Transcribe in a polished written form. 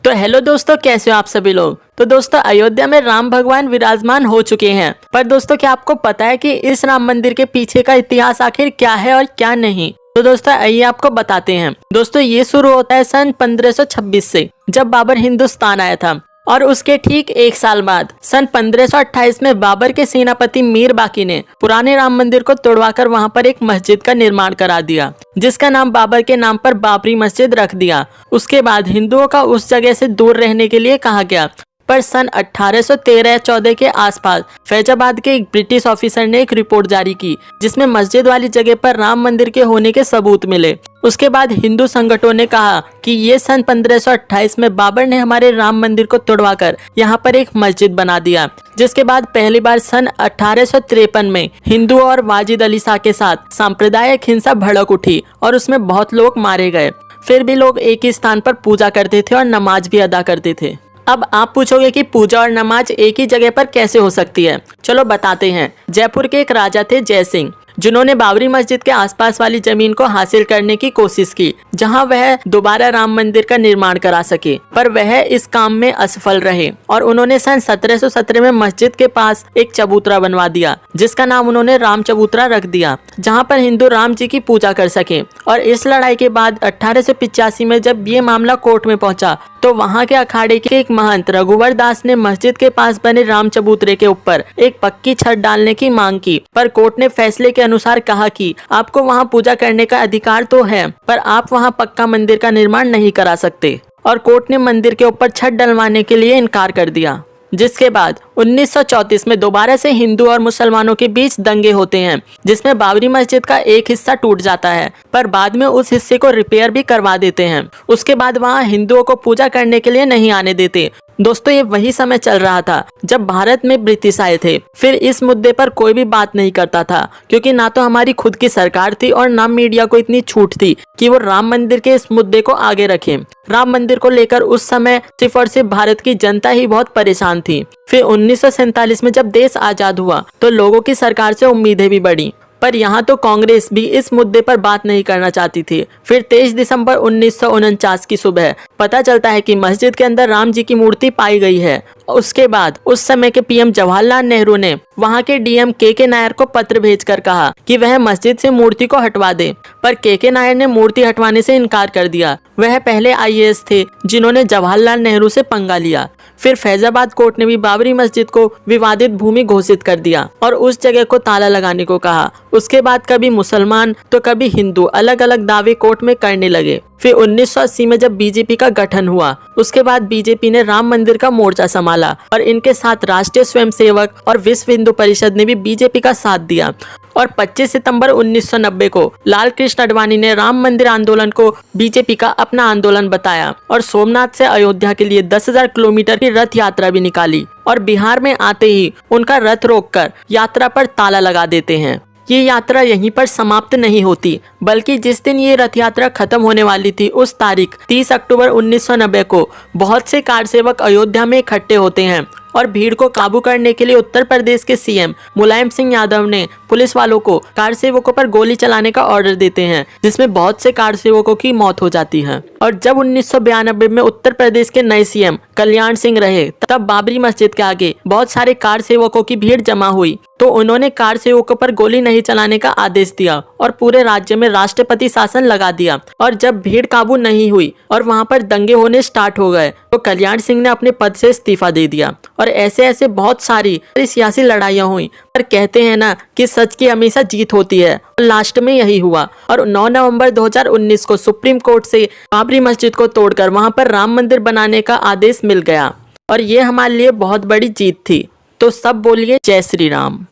तो हेलो दोस्तों, कैसे हो आप सभी लोग। तो दोस्तों, अयोध्या में राम भगवान विराजमान हो चुके हैं। पर दोस्तों, क्या आपको पता है कि इस राम मंदिर के पीछे का इतिहास आखिर क्या है और क्या नहीं। तो दोस्तों, आइए आपको बताते हैं। दोस्तों, ये शुरू होता है सन 1526 से, जब बाबर हिंदुस्तान आया था। और उसके ठीक एक साल बाद सन 1528 में बाबर के सेनापति मीर बाकी ने पुराने राम मंदिर को तोड़वाकर वहां पर एक मस्जिद का निर्माण करा दिया, जिसका नाम बाबर के नाम पर बाबरी मस्जिद रख दिया। उसके बाद हिंदुओं का उस जगह से दूर रहने के लिए कहा गया। पर सन 1813-14 के आसपास फैजाबाद के एक ब्रिटिश ऑफिसर ने एक रिपोर्ट जारी की, जिसमें मस्जिद वाली जगह पर राम मंदिर के होने के सबूत मिले। उसके बाद हिंदू संगठनों ने कहा कि ये सन 1528 में बाबर ने हमारे राम मंदिर को तोड़वाकर यहाँ पर एक मस्जिद बना दिया। जिसके बाद पहली बार सन 1853 में हिंदू और वाजिद अली शाह के साथ सांप्रदायिक हिंसा भड़क उठी और उसमें बहुत लोग मारे गए। फिर भी लोग एक ही स्थान पर पूजा करते थे और नमाज भी अदा करते थे। अब आप पूछोगे कि पूजा और नमाज एक ही जगह पर कैसे हो सकती है। चलो बताते हैं। जयपुर के एक राजा थे जय सिंह, जिन्होंने बाबरी मस्जिद के आसपास वाली जमीन को हासिल करने की कोशिश की, जहां वह दोबारा राम मंदिर का निर्माण करा सके। पर वह इस काम में असफल रहे और उन्होंने सन 1717 में मस्जिद के पास एक चबूतरा बनवा दिया, जिसका नाम उन्होंने राम चबूतरा रख दिया, जहां पर हिंदू राम जी की पूजा कर सके। और इस लड़ाई के बाद 1885 में जब ये मामला कोर्ट में पहुंचा, तो वहां के अखाड़े के एक महंत रघुवर दास ने मस्जिद के पास बने राम चबूतरे के ऊपर एक पक्की छत डालने की मांग की। पर कोर्ट ने फैसले के अनुसार कहा कि आपको वहां पूजा करने का अधिकार तो है, पर आप वहां पक्का मंदिर का निर्माण नहीं करा सकते। और कोर्ट ने मंदिर के ऊपर छत डलवाने के लिए इनकार कर दिया। जिसके बाद 1934 में दोबारा से हिंदू और मुसलमानों के बीच दंगे होते हैं, जिसमें बाबरी मस्जिद का एक हिस्सा टूट जाता है, पर बाद में उस हिस्से को रिपेयर भी करवा देते हैं। उसके बाद वहां हिंदुओं को पूजा करने के लिए नहीं आने देते। दोस्तों, ये वही समय चल रहा था जब भारत में ब्रिटिश आए थे। फिर इस मुद्दे पर कोई भी बात नहीं करता था, क्योंकि ना तो हमारी खुद की सरकार थी और ना मीडिया को इतनी छूट थी कि वो राम मंदिर के इस मुद्दे को आगे रखें। राम मंदिर को लेकर उस समय सिर्फ और सिर्फ भारत की जनता ही बहुत परेशान थी। फिर 1947 में जब देश आजाद हुआ, तो लोगों की सरकार से उम्मीदें भी बढ़ी। पर यहाँ तो कांग्रेस भी इस मुद्दे पर बात नहीं करना चाहती थी। फिर 23 दिसंबर 1949 की सुबह पता चलता है कि मस्जिद के अंदर राम जी की मूर्ति पाई गई है। उसके बाद उस समय के पीएम जवाहरलाल नेहरू ने वहां के डीएम के नायर को पत्र भेजकर कहा कि वह मस्जिद से मूर्ति को हटवा दे। पर के नायर ने मूर्ति हटवाने से इनकार कर दिया। वह पहले आईएएस थे जिन्होंने जवाहरलाल नेहरू से पंगा लिया। फिर फैजाबाद कोर्ट ने भी बाबरी मस्जिद को विवादित भूमि घोषित कर दिया और उस जगह को ताला लगाने को कहा। उसके बाद कभी मुसलमान तो कभी हिंदू अलग अलग दावे कोर्ट में करने लगे। फिर 1980 में जब बीजेपी का गठन हुआ, उसके बाद बीजेपी ने राम मंदिर का मोर्चा संभाला और इनके साथ राष्ट्रीय स्वयंसेवक और विश्व हिंदू परिषद ने भी बीजेपी का साथ दिया। और 25 सितंबर 1990 को लाल कृष्ण आडवाणी ने राम मंदिर आंदोलन को बीजेपी का अपना आंदोलन बताया और सोमनाथ से अयोध्या के लिए 10,000 किलोमीटर की रथ यात्रा भी निकाली। और बिहार में आते ही उनका रथ रोककर यात्रा पर ताला लगा देते हैं। ये यात्रा यहीं पर समाप्त नहीं होती, बल्कि जिस दिन ये रथ यात्रा खत्म होने वाली थी, उस तारीख 30 अक्टूबर 1990 को बहुत से कार सेवक अयोध्या में इकट्ठे होते हैं और भीड़ को काबू करने के लिए उत्तर प्रदेश के सीएम मुलायम सिंह यादव ने पुलिस वालों को कार सेवकों पर गोली चलाने का ऑर्डर देते हैं, जिसमें बहुत से कार सेवकों की मौत हो जाती है। और जब 1992 में उत्तर प्रदेश के नए सीएम कल्याण सिंह रहे, तब बाबरी मस्जिद के आगे बहुत सारे कार सेवकों की भीड़ जमा हुई, तो उन्होंने कार सेवकों पर गोली नहीं चलाने का आदेश दिया और पूरे राज्य में राष्ट्रपति शासन लगा दिया। और जब भीड़ काबू नहीं हुई और वहां पर दंगे होने स्टार्ट हो गए, तो कल्याण सिंह ने अपने पद से इस्तीफा दे दिया। और ऐसे ऐसे बहुत सारी सियासी लड़ाइयाँ हुई। पर कहते हैं ना कि सच की हमेशा जीत होती है, और लास्ट में यही हुआ। और 9 नवंबर 2019 को सुप्रीम कोर्ट से बाबरी मस्जिद को तोड़कर वहां पर राम मंदिर बनाने का आदेश मिल गया। और ये हमारे लिए बहुत बड़ी जीत थी। तो सब बोलिए जय श्री राम।